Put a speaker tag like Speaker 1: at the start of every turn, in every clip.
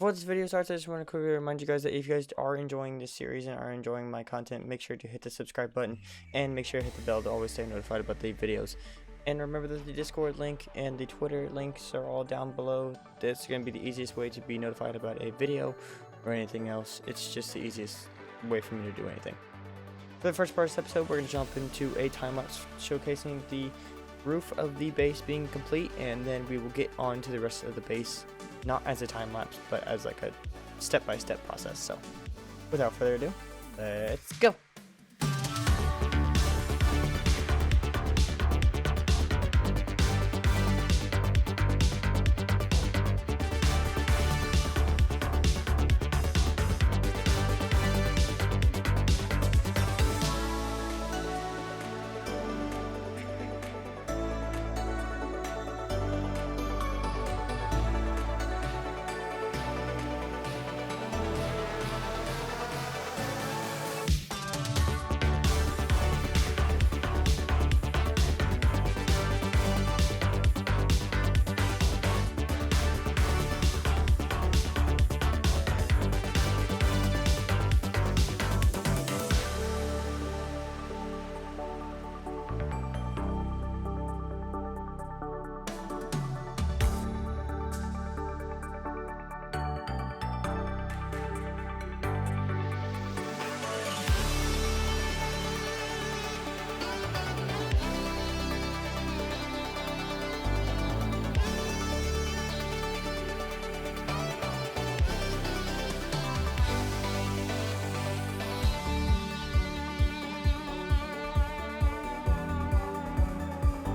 Speaker 1: Before this video starts, I just want to quickly remind you guys that if you guys are enjoying this series and are enjoying my content, make sure to hit the subscribe button and make sure to hit the bell to always stay notified about the videos. And remember that the Discord link and the Twitter links are all down below. That's going to be the easiest way to be notified about a video or anything else. It's just the easiest way for me to do anything. For the first part of this episode, we're going to jump into a time-lapse showcasing the roof of the base being complete, and then we will get on to the rest of the base, not as a time-lapse, but as like a step-by-step process. So, without further ado, let's go!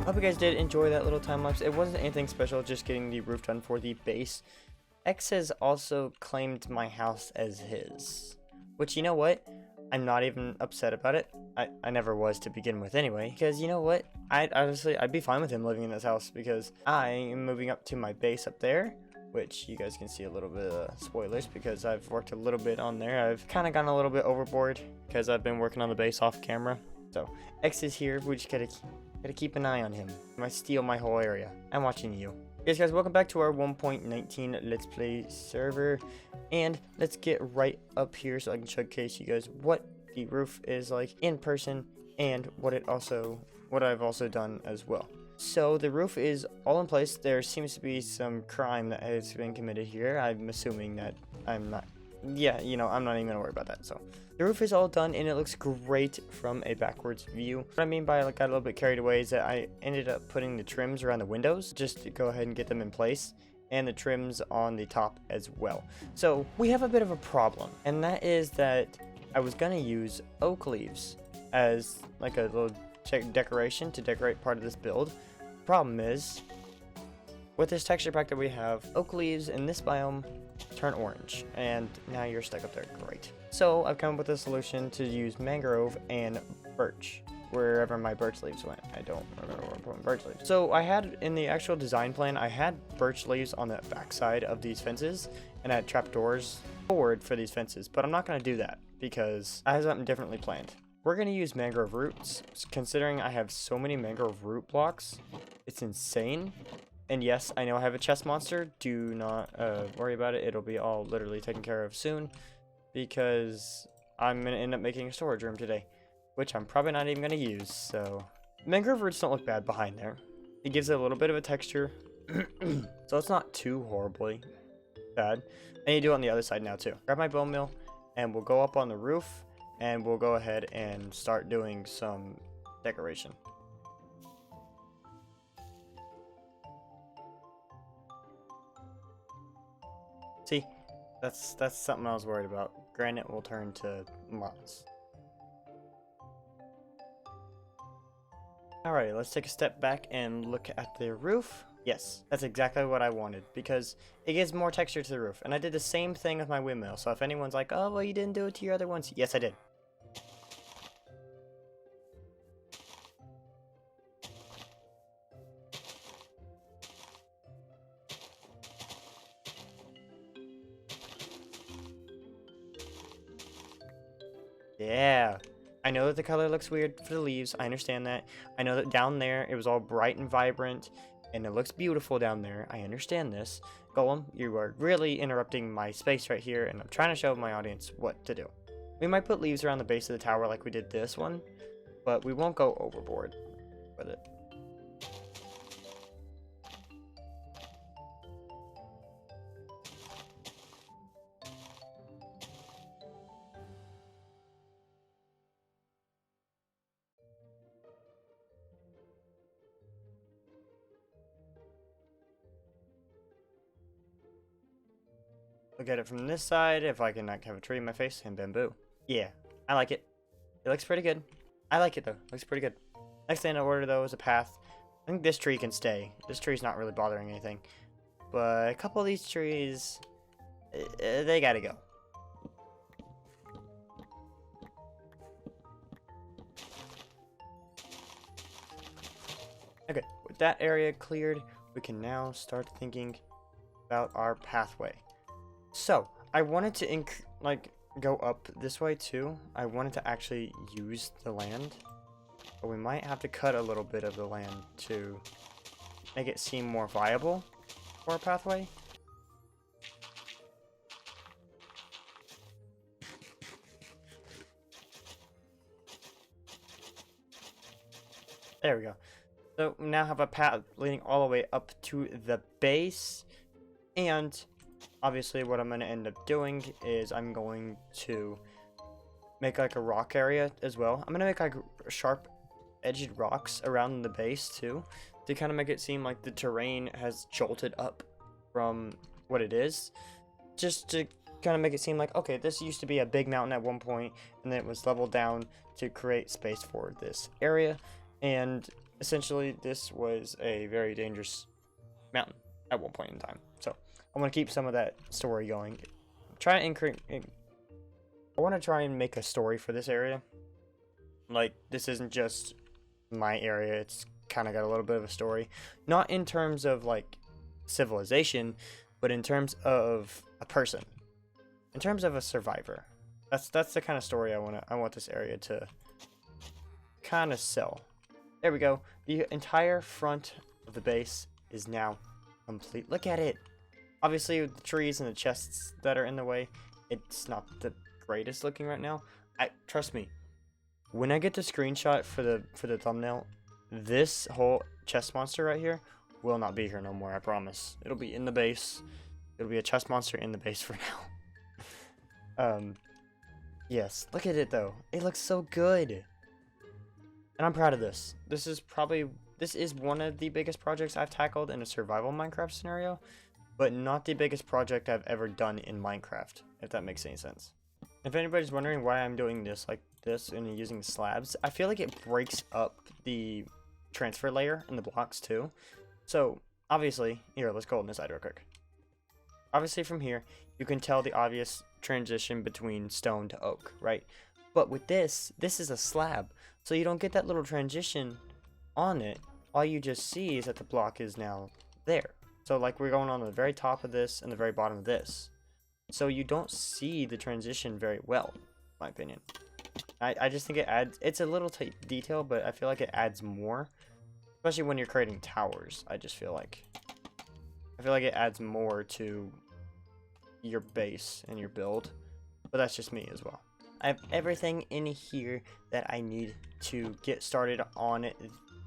Speaker 1: Hope you guys did enjoy that little time lapse. It wasn't anything special, just getting the roof done for the base. X has also claimed my house as his, which, you know what, I'm not even upset about it. I never was to begin with anyway, because you know what, I'd be fine with him living in this house, because I am moving up to my base up there, which you guys can see a little bit of spoilers because I've worked a little bit on there. I've kind of gone a little bit overboard because I've been working on the base off camera. So X is here. We just gotta keep an eye on him. He might steal my whole area. I'm watching you. Yes, guys, welcome back to our 1.19 Let's Play server, and let's get right up here so I can showcase you guys what the roof is like in person and what I've also done as well. So the roof is all in place. There seems to be some crime that has been committed here. I'm assuming that I'm not even gonna worry about that. So the roof is all done and it looks great from a backwards view. What I mean by got a little bit carried away is that I ended up putting the trims around the windows just to go ahead and get them in place, and the trims on the top as well. So we have a bit of a problem, and that is that I was gonna use oak leaves as like a little decoration to decorate part of this build. Problem is, with this texture pack that we have, oak leaves in this biome turn orange, and now you're stuck up there. Great. So I've come up with a solution to use mangrove and birch wherever my birch leaves went. I don't remember where I'm putting birch leaves. So I had, in the actual design plan, I had birch leaves on the backside of these fences, and I had trapdoors forward for these fences, but I'm not going to do that because I have something differently planned. We're going to use mangrove roots. Considering I have so many mangrove root blocks, it's insane. And yes, I know I have a chest monster. Do not worry about it. It'll be all literally taken care of soon, because I'm going to end up making a storage room today, which I'm probably not even going to use. So mangrove roots don't look bad behind there. It gives it a little bit of a texture. So it's not too horribly bad. And you do it on the other side now too. Grab my bone meal and we'll go up on the roof and we'll go ahead and start doing some decoration. See, that's something I was worried about. Granite will turn to moss. Alright, let's take a step back and look at the roof. Yes, that's exactly what I wanted, because it gives more texture to the roof. And I did the same thing with my windmill, so if anyone's like, oh, well, you didn't do it to your other ones. Yes, I did. Yeah, I know that the color looks weird for the leaves. I understand that. I know that down there it was all bright and vibrant, and it looks beautiful down there. I understand this. Golem, you are really interrupting my space right here, and I'm trying to show my audience what to do. We might put leaves around the base of the tower like we did this one, but we won't go overboard with it. Look at it from this side, if I can like have a tree in my face, and bamboo. Yeah, I like it. It looks pretty good. I like it though, looks pretty good. Next thing in order though is a path. I think this tree can stay. This tree's not really bothering anything. But a couple of these trees, they gotta go. Okay, with that area cleared, we can now start thinking about our pathway. So, I wanted to go up this way too. I wanted to actually use the land. But we might have to cut a little bit of the land to make it seem more viable for a pathway. There we go. So we now have a path leading all the way up to the base. And obviously what I'm going to end up doing is I'm going to make like a rock area as well. I'm going to make like sharp edged rocks around the base too, to kind of make it seem like the terrain has jolted up from what it is, just to kind of make it seem like, okay, this used to be a big mountain at one point and then it was leveled down to create space for this area, and essentially this was a very dangerous mountain at one point in time. So I want to keep some of that story going. I want to try and make a story for this area. Like, this isn't just my area, it's kind of got a little bit of a story. Not in terms of, like, civilization, but in terms of a person. In terms of a survivor. That's the kind of story I want this area to kind of sell. There we go. The entire front of the base is now complete. Look at it. Obviously, with the trees and the chests that are in the way, it's not the greatest looking right now. Trust me. When I get the screenshot for the thumbnail, this whole chest monster right here will not be here no more, I promise. It'll be in the base. It'll be a chest monster in the base for now. Yes, look at it though. It looks so good. And I'm proud of this. This is one of the biggest projects I've tackled in a survival Minecraft scenario, but not the biggest project I've ever done in Minecraft, if that makes any sense. If anybody's wondering why I'm doing this like this and using slabs, I feel like it breaks up the transfer layer in the blocks too. So obviously, here, let's go on this side real quick. Obviously from here, you can tell the obvious transition between stone to oak, right? But with this is a slab, so you don't get that little transition on it. All you just see is that the block is now there. So like we're going on the very top of this and the very bottom of this. So you don't see the transition very well, in my opinion. I just think it adds, it's a little detail, but I feel like it adds more. Especially when you're creating towers, I feel like it adds more to your base and your build. But that's just me as well. I have everything in here that I need to get started on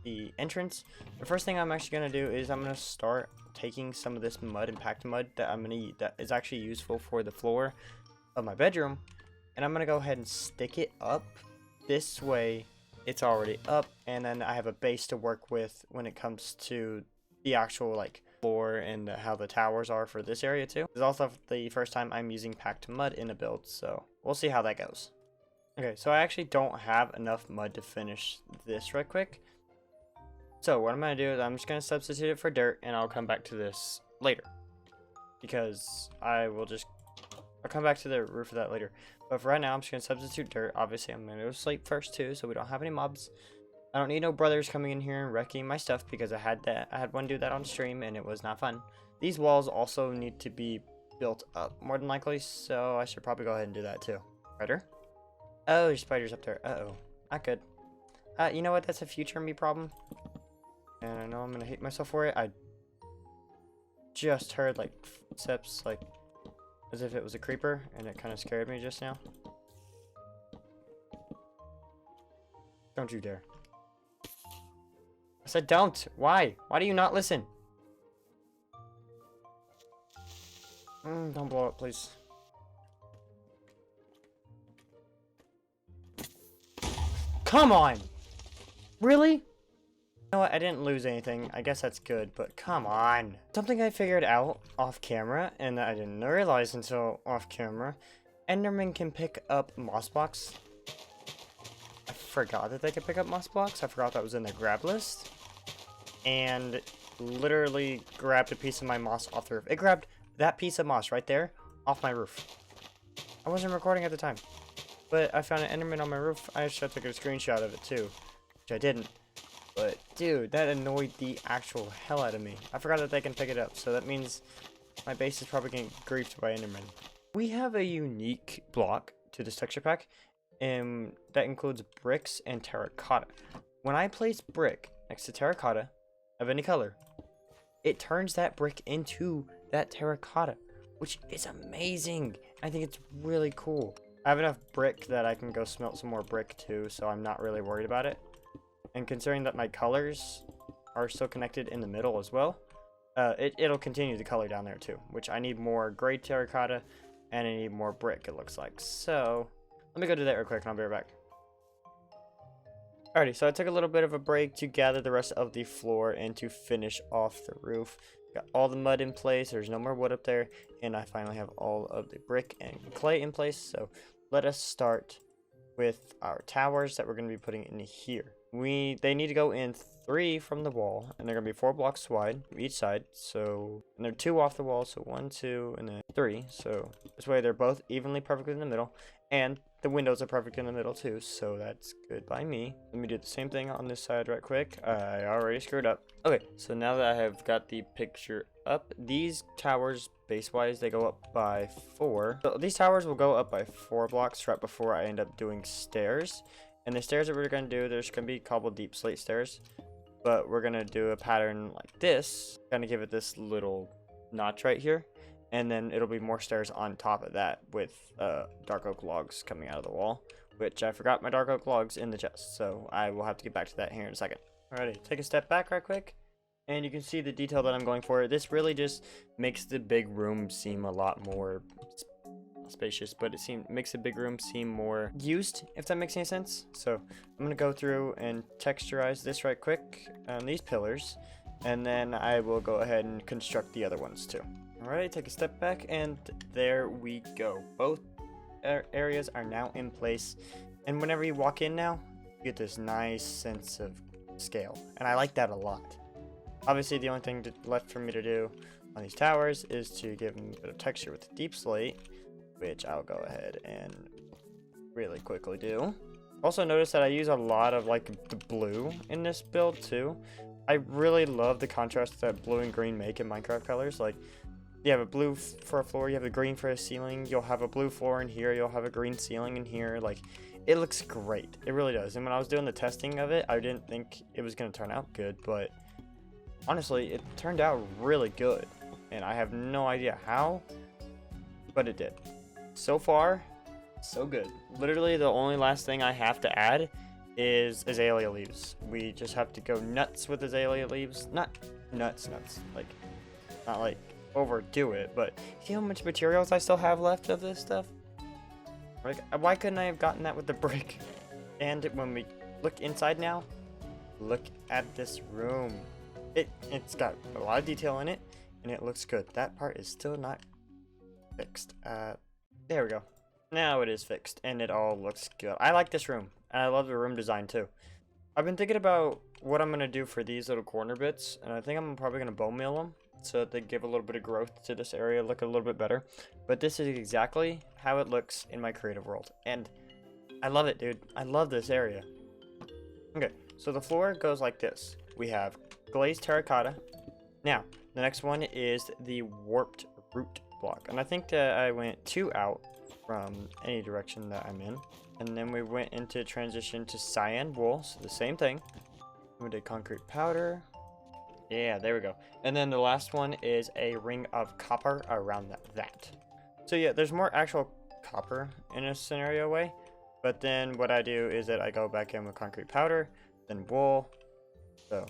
Speaker 1: the entrance. The first thing I'm actually going to do is I'm going to start taking some of this mud and packed mud that is actually useful for the floor of my bedroom, and I'm going to go ahead and stick it up. This way it's already up, and then I have a base to work with when it comes to the actual like floor and how the towers are for this area too. It's also the first time I'm using packed mud in a build, so we'll see how that goes. Okay, so I actually don't have enough mud to finish this right quick. So what I'm going to do is I'm just going to substitute it for dirt, and I'll come back to this later. Because I'll come back to the roof of that later. But for right now, I'm just going to substitute dirt. Obviously, I'm going to go to sleep first too, so we don't have any mobs. I don't need no brothers coming in here and wrecking my stuff, because I had one do that on stream, and it was not fun. These walls also need to be built up, more than likely, so I should probably go ahead and do that too. Spider? Oh, there's spiders up there. Uh-oh. Not good. You know what? That's a future me problem. And I know I'm gonna hate myself for it. I just heard like footsteps, like as if it was a creeper, and it kind of scared me just now. Don't you dare. I said don't. Why? Why do you not listen? Don't blow up, please. Come on! Really? You know what? I didn't lose anything. I guess that's good, but come on. Something I figured out off camera, and that I didn't realize until off camera. Enderman can pick up moss blocks. I forgot that they could pick up moss blocks. I forgot that was in the grab list. And literally grabbed a piece of my moss off the roof. It grabbed that piece of moss right there off my roof. I wasn't recording at the time, but I found an Enderman on my roof. I should have taken a screenshot of it too, which I didn't. But dude, that annoyed the actual hell out of me. I forgot that they can pick it up, so that means my base is probably getting griefed by Enderman. We have a unique block to this texture pack, and that includes bricks and terracotta. When I place brick next to terracotta of any color, it turns that brick into that terracotta, which is amazing. I think it's really cool. I have enough brick that I can go smelt some more brick too, so I'm not really worried about it. And considering that my colors are still connected in the middle as well, it'll continue to color down there too, which I need more gray terracotta and I need more brick, it looks like. So let me go do that real quick and I'll be right back. Alrighty, so I took a little bit of a break to gather the rest of the floor and to finish off the roof. Got all the mud in place, there's no more wood up there, and I finally have all of the brick and clay in place. So let us start with our towers that we're going to be putting in here. They need to go in 3 from the wall, and they're going to be 4 blocks wide each side. So, and they're 2 off the wall, so 1, 2, and then 3. So this way they're both evenly perfect in the middle, and the windows are perfect in the middle too, so that's good by me. Let me do the same thing on this side right quick. I already screwed up. Okay, so now that I have got the picture up, these towers base-wise, they go up by 4. So these towers will go up by 4 blocks right before I end up doing stairs. And the stairs that we're going to do, there's going to be cobbled deep slate stairs, but we're going to do a pattern like this, kind of give it this little notch right here. And then it'll be more stairs on top of that with dark oak logs coming out of the wall, which I forgot my dark oak logs in the chest, so I will have to get back to that here in a second. Alrighty, take a step back right quick, and you can see the detail that I'm going for. This really just makes the big room seem a lot more spacious, but it makes the big room seem more used, if that makes any sense. So I'm gonna go through and texturize this right quick on these pillars, and then I will go ahead and construct the other ones too. Alright, take a step back, and there we go. Both areas are now in place, and whenever you walk in now, you get this nice sense of scale, and I like that a lot. Obviously, the only thing left for me to do on these towers is to give them a bit of texture with the deep slate, which I'll go ahead and really quickly do. Also notice that I use a lot of like the blue in this build too. I really love the contrast that blue and green make in Minecraft colors. Like, you have a blue for a floor, you have a green for a ceiling, you'll have a blue floor in here, you'll have a green ceiling in here. Like, it looks great. It really does. And when I was doing the testing of it, I didn't think it was going to turn out good, but honestly, it turned out really good. And I have no idea how, but it did. So far, so good. Literally, the only last thing I have to add is azalea leaves. We just have to go nuts with azalea leaves. Not nuts, like, not like overdo it, but see how much materials I still have left of this stuff? Like, why couldn't I have gotten that with the brick? And when we look inside now, look at this room. It's got a lot of detail in it, and it looks good. That part is still not fixed. There we go. Now it is fixed, and it all looks good. I like this room, and I love the room design too. I've been thinking about what I'm going to do for these little corner bits, and I think I'm probably going to bone meal them so that they give a little bit of growth to this area, look a little bit better. But this is exactly how it looks in my creative world, and I love it, dude. I love this area. Okay, so the floor goes like this. We have glazed terracotta. Now, the next one is the warped root block, and I think that I went 2 out from any direction that I'm in. And then we went into transition to cyan wool, so the same thing. We did concrete powder, Yeah, there we go. And then the last one is a ring of copper around that. So yeah, there's more actual copper in a scenario way. But then what I do is that I go back in with concrete powder, then wool. So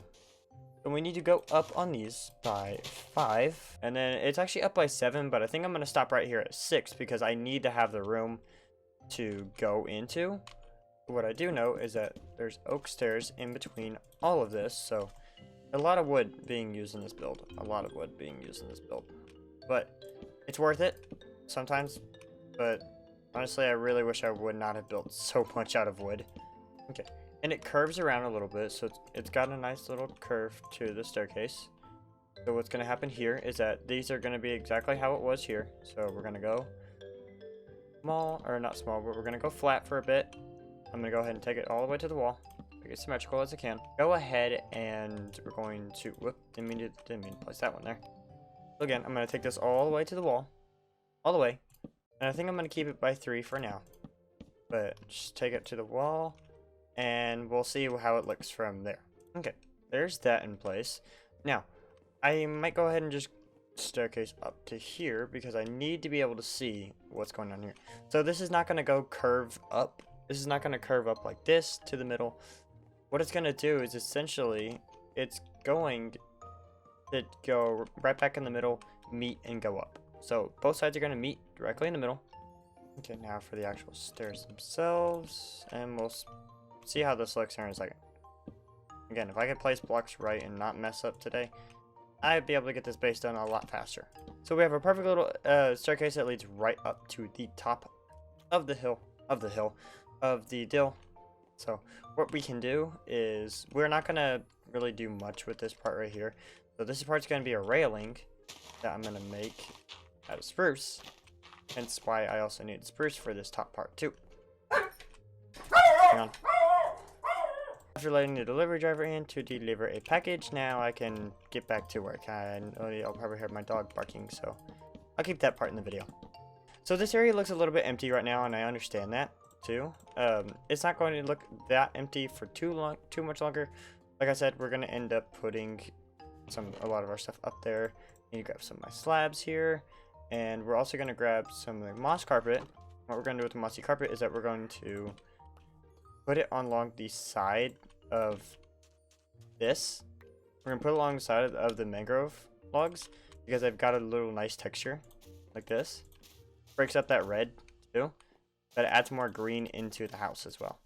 Speaker 1: we need to go up on these by 5. And then it's actually up by 7, but I think I'm going to stop right here at 6 because I need to have the room to go into. What I do know is that there's oak stairs in between all of this, so a lot of wood being used in this build. A lot of wood being used in this build. But it's worth it sometimes, but honestly, I really wish I would not have built so much out of wood. Okay, and it curves around a little bit, so it's got a nice little curve to the staircase. So what's going to happen here is that these are going to be exactly how it was here. So we're going to go small, or not small, but we're going to go flat for a bit. I'm going to go ahead and take it all the way to the wall. Make it symmetrical as I can. Go ahead and we're going to, whoop, didn't mean to place that one there. So again, I'm going to take this all the way to the wall. All the way. And I think I'm going to keep it by 3 for now. But just take it to the wall. And we'll see how it looks from there. Okay, there's that in place. Now, I might go ahead and just staircase up to here because I need to be able to see what's going on here. So this is not going to go curve up. This is not going to curve up like this to the middle. What it's going to do is essentially it's going to go right back in the middle, meet, and go up. So both sides are going to meet directly in the middle. Okay, now for the actual stairs themselves, and we'll see how this looks here in a second. Again, if I could place blocks right and not mess up today, I'd be able to get this base done a lot faster. So we have a perfect little staircase that leads right up to the top of the hill, of the dill. So what we can do is, we're not going to really do much with this part right here. So this part's going to be a railing that I'm going to make out of spruce. Hence why I also need spruce for this top part too. Hang on. After letting the delivery driver in to deliver a package, now I can get back to work. I'll probably hear my dog barking, so I'll keep that part in the video. So this area looks a little bit empty right now, and I understand that too. It's not going to look that empty for too much longer. Like I said, we're going to end up putting a lot of our stuff up there. I need to grab some of my slabs here, and we're also going to grab some of the moss carpet. What we're going to do with the mossy carpet is that we're going to put it along the side of this. We're gonna put it along the side of the mangrove logs because they've got a little nice texture like this. Breaks up that red too, but it adds more green into the house as well.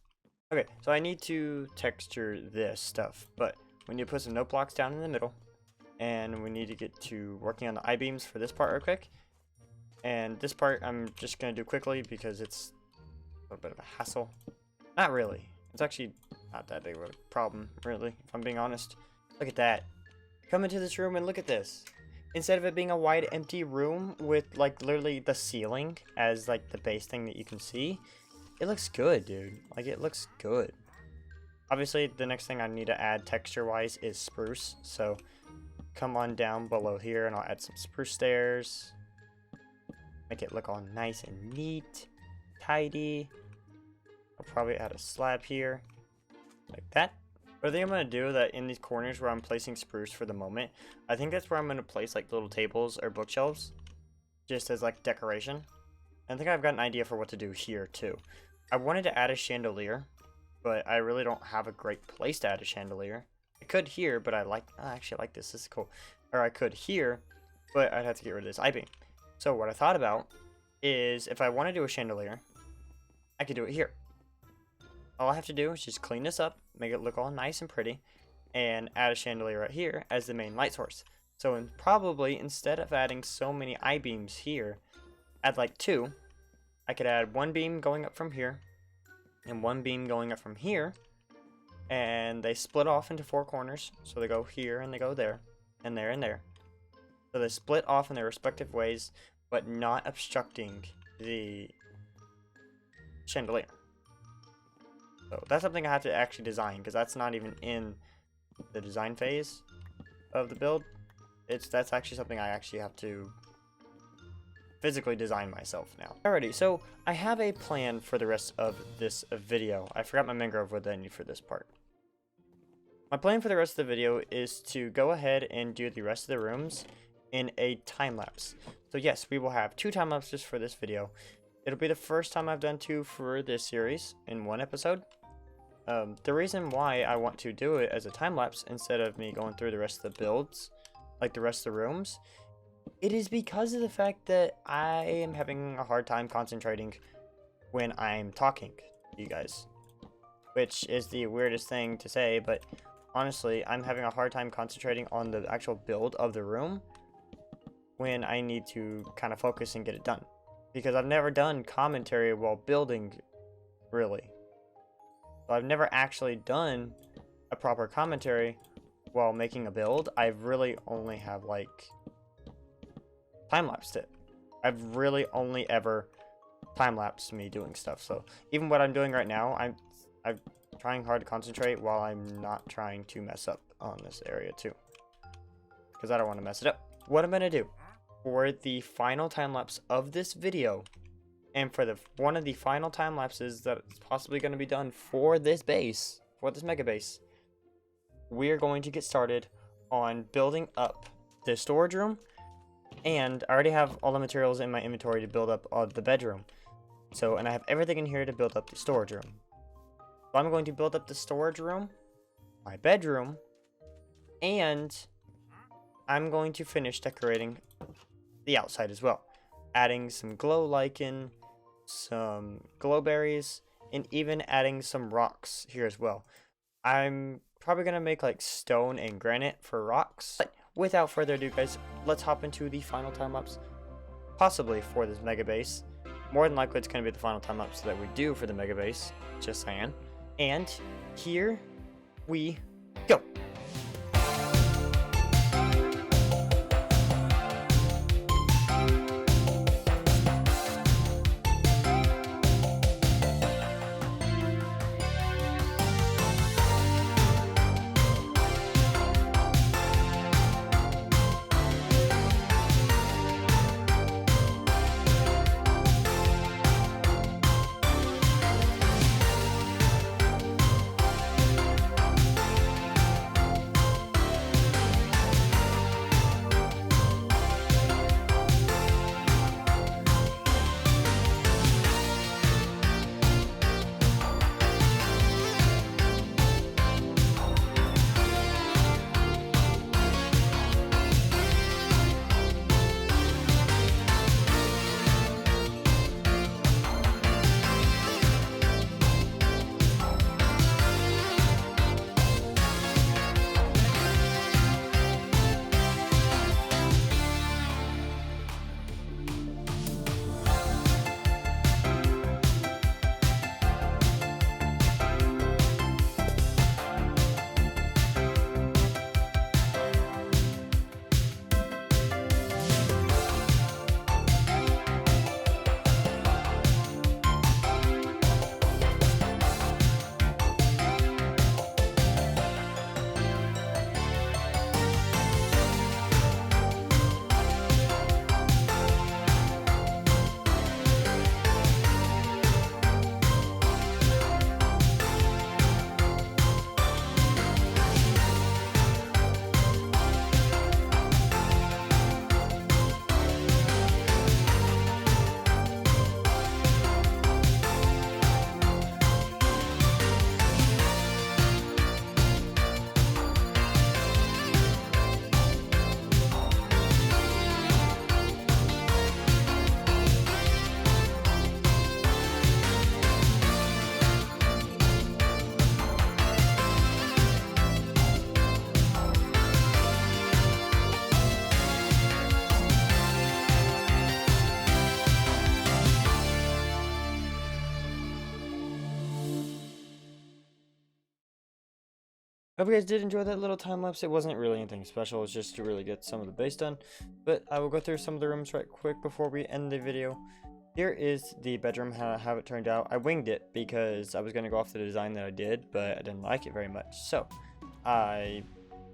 Speaker 1: Okay, so I need to texture this stuff, but we need to put some note blocks down in the middle, and we need to get to working on the I-beams for this part real quick. And this part I'm just gonna do quickly because it's a little bit of a hassle. Not really. It's actually not that big of a problem, really, if I'm being honest. Look at that. Come into this room and look at this. Instead of it being a wide empty room with like literally the ceiling as like the base thing that you can see, it looks good, dude. Like, it looks good. Obviously, the next thing I need to add texture-wise is spruce. So come on down below here and I'll add some spruce stairs. Make it look all nice and neat, tidy. I'll probably add a slab here, like that. But I think I'm going to do that in these corners where I'm placing spruce for the moment. I think that's where I'm going to place like little tables or bookshelves, just as like decoration. And I think I've got an idea for what to do here too. I wanted to add a chandelier, but I really don't have a great place to add a chandelier. I could here, but I actually like this. This is cool. Or I could here, but I'd have to get rid of this I-beam. So what I thought about is if I want to do a chandelier, I could do it here. All I have to do is just clean this up, make it look all nice and pretty, and add a chandelier right here as the main light source. So probably instead of adding so many I-beams here, add like 2. I could add 1 beam going up from here, and 1 beam going up from here, and they split off into 4 corners. So they go here, and they go there, and there, and there. So they split off in their respective ways, but not obstructing the chandelier. So that's something I have to actually design, because that's not even in the design phase of the build. That's actually something I actually have to physically design myself now. Alrighty, so I have a plan for the rest of this video. I forgot my mangrove wood that I need for this part. My plan for the rest of the video is to go ahead and do the rest of the rooms in a time lapse. So yes, we will have 2 time lapses for this video. It'll be the first time I've done 2 for this series in 1 episode. The reason why I want to do it as a time lapse instead of me going through the rest of the builds, like the rest of the rooms, it is because of the fact that I am having a hard time concentrating when I'm talking to you guys. Which is the weirdest thing to say, but honestly, I'm having a hard time concentrating on the actual build of the room when I need to kind of focus and get it done. Because I've never done commentary while building, really. So I've never actually done a proper commentary while making a build. I've really only have like time-lapsed it. I've really only ever time-lapsed me doing stuff. So even what I'm doing right now, I'm trying hard to concentrate while I'm not trying to mess up on this area too. Because I don't want to mess it up. What I'm going to do for the final time-lapse of this video, and for the one of the final time lapses that's possibly going to be done for this base, for this mega base, we're going to get started on building up the storage room. And I already have all the materials in my inventory to build up the bedroom. So, and I have everything in here to build up the storage room. So I'm going to build up the storage room, my bedroom, and I'm going to finish decorating the outside as well. Adding some glow lichen, some glowberries, and even adding some rocks here as well. I'm probably going to make like stone and granite for rocks. But without further ado, guys, let's hop into the final time-lapse, possibly for this mega base. More than likely, it's going to be the final time-lapse that we do for the mega base, just saying. And here we go. Hope you guys did enjoy that little time lapse. It wasn't really anything special, it was just to really get some of the base done. But I will go through some of the rooms right quick before we end the video. Here is the bedroom, how it turned out. I winged it because I was going to go off the design that I did, but I didn't like it very much. So, I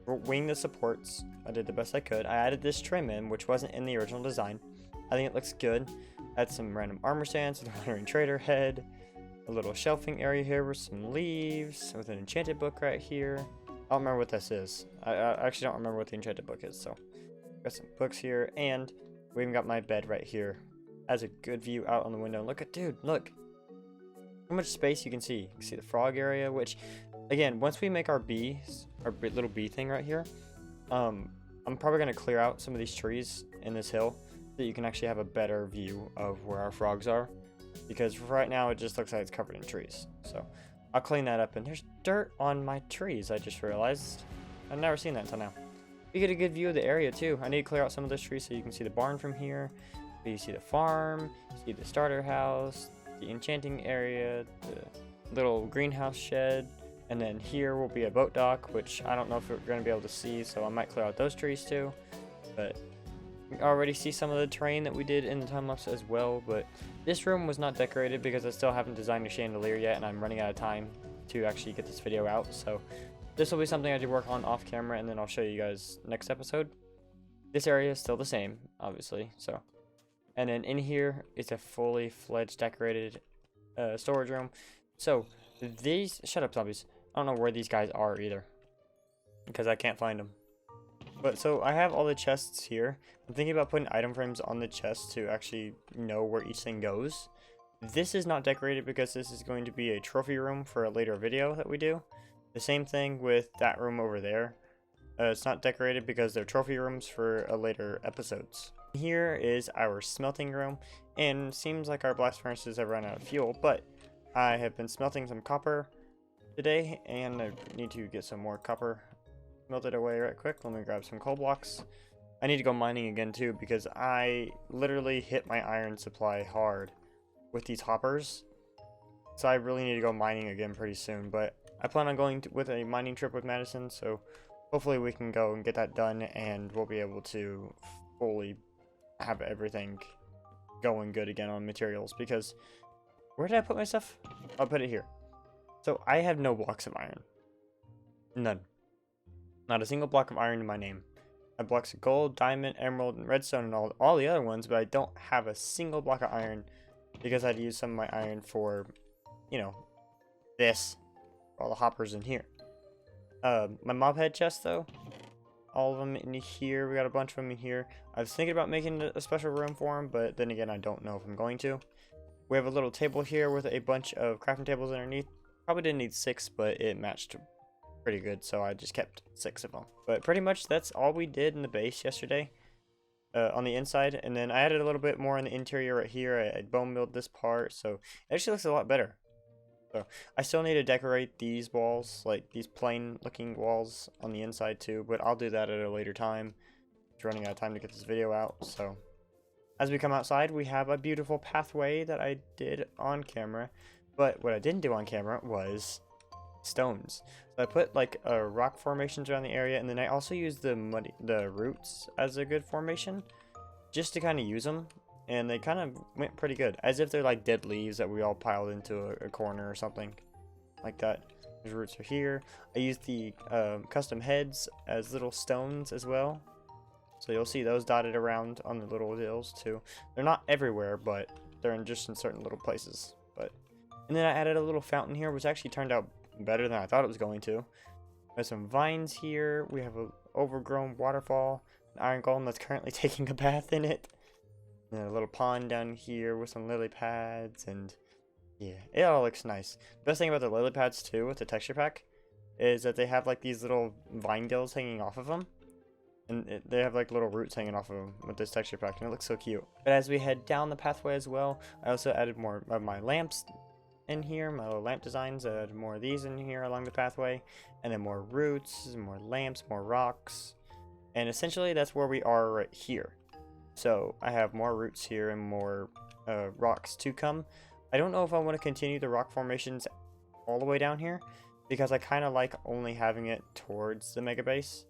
Speaker 1: winged the supports. I did the best I could. I added this trim in, which wasn't in the original design. I think it looks good. Add some random armor stands with a wandering trader head. A little shelving area here with some leaves, with an enchanted book right here. I don't remember what this is. I actually don't remember what the enchanted book is, so. Got some books here, and we even got my bed right here. Has a good view out on the window. Look at, dude, look. How much space you can see. You can see the frog area, which, again, once we make our bees, our little bee thing right here, I'm probably going to clear out some of these trees in this hill so that you can actually have a better view of where our frogs are. Because right now it just looks like it's covered in trees. So I'll clean that up. And there's dirt on my trees, I just realized. I've never seen that until now. You get a good view of the area too. I need to clear out some of those trees so you can see the barn from here. You see the farm, you see the starter house, the enchanting area, the little greenhouse shed, and then here will be a boat dock, which I don't know if we're going to be able to see, so I might clear out those trees too. But you can already see some of the terrain that we did in the time-lapse as well, but this room was not decorated because I still haven't designed a chandelier yet, and I'm running out of time to actually get this video out, so this will be something I do work on off camera, and then I'll show you guys next episode. This area is still the same, obviously, so. And then in here, it's a fully fledged decorated storage room. So these, shut up zombies, I don't know where these guys are either, because I can't find them. But so I have all the chests here. I'm thinking about putting item frames on the chests to actually know where each thing goes. This is not decorated because this is going to be a trophy room for a later video that we do. The same thing with that room over there. It's not decorated because they're trophy rooms for later episodes. Here is our smelting room, and seems like our blast furnaces have run out of fuel, but I have been smelting some copper today, and I need to get some more copper melted away right quick. Let me grab some coal blocks. I need to go mining again too, because I literally hit my iron supply hard with these hoppers, so I really need to go mining again pretty soon. But I plan on going with a mining trip with Madison, so hopefully we can go and get that done, and we'll be able to fully have everything going good again on materials. Because where did I put my stuff? I'll put it here. So I have no blocks of iron. None. Not a single block of iron in my name. I have blocks of gold, diamond, emerald, and redstone, and all the other ones, but I don't have a single block of iron because I'd use some of my iron for, you know, this, all the hoppers in here. My mob head chest though, all of them in here. We got a bunch of them in here. I was thinking about making a special room for them, but then again, I don't know if I'm going to. We have a little table here with a bunch of crafting tables underneath. Probably didn't need 6, but it matched pretty good, so I just kept 6 of them. But pretty much that's all we did in the base yesterday on the inside. And then I added a little bit more in the interior right here. I bone milled this part, so it actually looks a lot better. So I still need to decorate these walls, like these plain looking walls on the inside too, but I'll do that at a later time. It's running out of time to get this video out. So as we come outside, we have a beautiful pathway that I did on camera, but what I didn't do on camera was stones. So I put like rock formations around the area, and then I also used the roots as a good formation just to kind of use them. And they kind of went pretty good, as if they're like dead leaves that we all piled into a corner or something like that. The roots are here. I used the custom heads as little stones as well, so you'll see those dotted around on the little hills too. They're not everywhere, but they're just in certain little places. And then I added a little fountain here, which actually turned out better than I thought it was going to. There's some vines here. We have an overgrown waterfall, an iron golem that's currently taking a bath in it. And a little pond down here with some lily pads, and yeah, it all looks nice. The best thing about the lily pads too with the texture pack is that they have like these little vine gills hanging off of them, and they have like little roots hanging off of them with this texture pack, and it looks so cute. But as we head down the pathway as well, I also added more of my lamps in here, my little lamp designs. I added more of these in here along the pathway, and then more roots, more lamps, more rocks, and essentially that's where we are right here. So I have more roots here and more rocks to come. I don't know if I want to continue the rock formations all the way down here, because I kind of like only having it towards the mega base,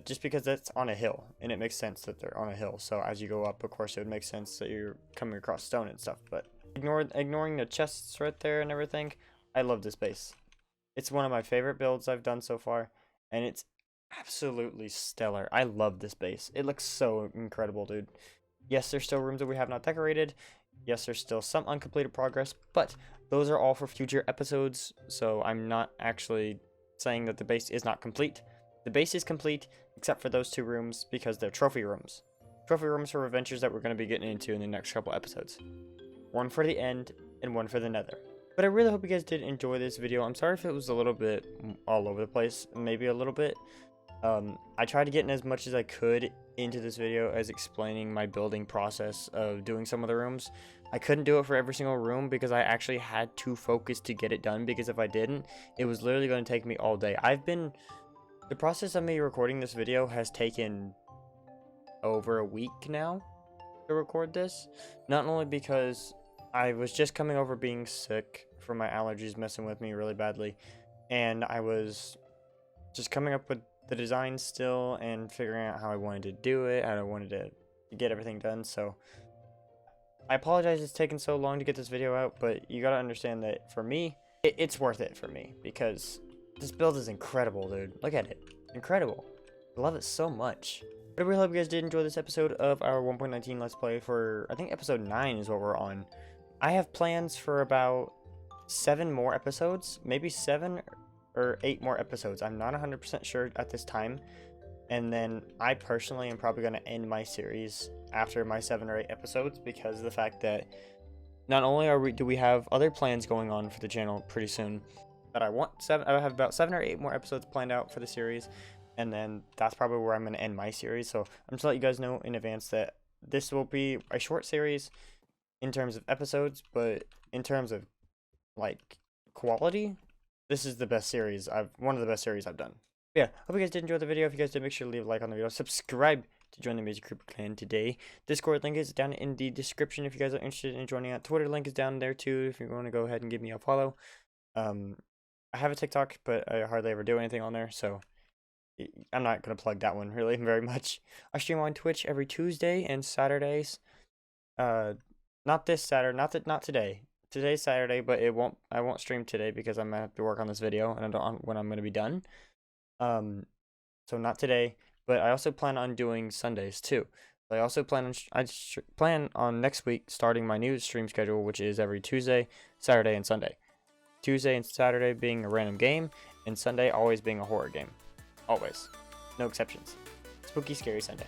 Speaker 1: just because that's on a hill, and it makes sense that they're on a hill. So as you go up, of course, it would make sense that you're coming across stone and stuff. But ignoring the chests right there and everything, I love this base. It's one of my favorite builds I've done so far, and it's absolutely stellar. I love this base. It looks so incredible, dude. Yes, there's still rooms that we have not decorated. Yes, there's still some uncompleted progress, but those are all for future episodes, so I'm not actually saying that the base is not complete. The base is complete, except for those 2 rooms, because they're trophy rooms. Trophy rooms for adventures that we're going to be getting into in the next couple episodes. One for the end, and one for the nether. But I really hope you guys did enjoy this video. I'm sorry if it was a little bit all over the place, maybe a little bit. I tried to get in as much as I could into this video as explaining my building process of doing some of the rooms. I couldn't do it for every single room because I actually had to focus to get it done, because if I didn't, it was literally going to take me all day. The process of me recording this video has taken over a week now to record this. Not only because I was just coming over being sick from my allergies messing with me really badly, and I was just coming up with the design still and figuring out how I wanted to do it, how I wanted to get everything done. So I apologize it's taken so long to get this video out, but you gotta understand that for me, it's worth it for me, because this build is incredible, dude. Look at it. Incredible. I love it so much. But I really hope you guys did enjoy this episode of our 1.19 Let's Play for, I think episode 9 is what we're on. I have plans for about 7 more episodes, maybe 7 or 8 more episodes. I'm not 100% sure at this time. And then I personally am probably going to end my series after my 7 or 8 episodes, because of the fact that not only do we have other plans going on for the channel pretty soon, but I have about 7 or 8 more episodes planned out for the series, and then that's probably where I'm going to end my series. So I'm just to let you guys know in advance that this will be a short series in terms of episodes, but in terms of like quality, this is the best series one of the best series I've done. But yeah, hope you guys did enjoy the video. If you guys did, make sure to leave a like on the video, subscribe to join the Music Creeper clan today. Discord link is down in the description if you guys are interested in joining that. Twitter link is down there too if you want to go ahead and give me a follow. I have a TikTok, but I hardly ever do anything on there, so I'm not going to plug that one really very much. I stream on Twitch every Tuesday and Saturdays. Not this Saturday, not today. Today's Saturday, but I won't stream today because I'm going to have to work on this video, and I don't know when I'm going to be done. So not today, but I also plan on doing Sundays too. I also plan on next week starting my new stream schedule, which is every Tuesday, Saturday, and Sunday. Tuesday and Saturday being a random game, and Sunday always being a horror game. Always. No exceptions. Spooky Scary Sunday.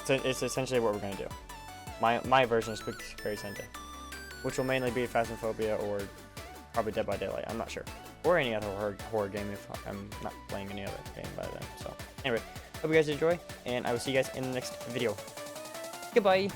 Speaker 1: So it's essentially what we're going to do. My version of Spooky Scary Sunday. Which will mainly be Phasmophobia or probably Dead by Daylight. I'm not sure. Or any other horror game if I'm not playing any other game by then. So anyway, hope you guys enjoy, and I will see you guys in the next video. Goodbye!